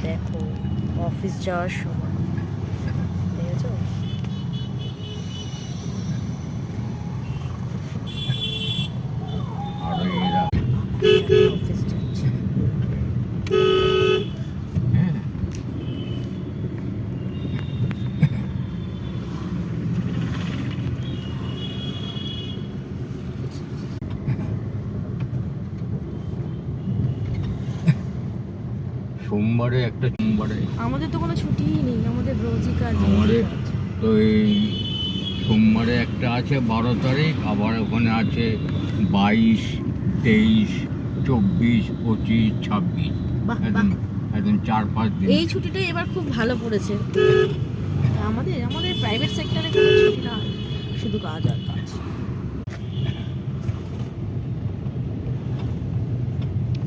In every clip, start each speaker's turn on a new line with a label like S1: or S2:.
S1: দেখো অফিস যাওয়ার সময় দেখেছো
S2: আর এরা
S1: অফিস যাচ্ছে।
S2: হ্যাঁ সোমবারে
S1: আমাদের তো কোনো ছুটিই নেই, আমাদের রোজই কাজ।
S2: আমাদের তো এই সোমবারে একটা আছে 12 তারিখ, আবার ওখানে আছে 22, 23, 24, 25, 26,
S1: বাহ,
S2: একদম একদম 4-5 দিন।
S1: এই ছুটিটাই এবার খুব ভালো পড়েছে। আমাদের আমাদের প্রাইভেট সেক্টরে কোনো ছুটি না, শুধু কাজ আর কাজ।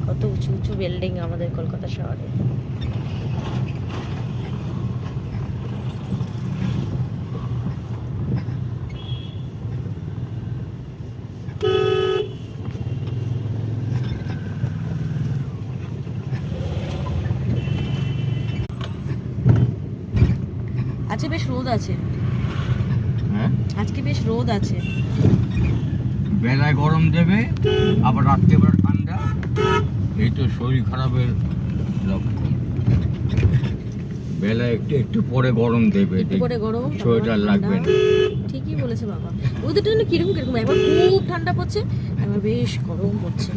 S1: কত উঁচু উঁচু বিল্ডিং আমাদের কলকাতা শহরে। আজকে বেশ রোদ আছে।
S2: হ্যাঁ
S1: আজকে বেশ রোদ আছে।
S2: বেলায় গরম দেবে, আবার রাত্রেবেলা ঠান্ডা। এই তো শরীর খারাপের লক্ষণ। বেলা একটু একটু পরে গরম দেবে,
S1: পরে গরম,
S2: সোয়েটার লাগবে না।
S1: ঠিকই বলেছে বাবা। ওদের জন্য কিরকম কিরকম, একবার খুব ঠান্ডা পড়ছে, একবার বেশ গরম পড়ছে।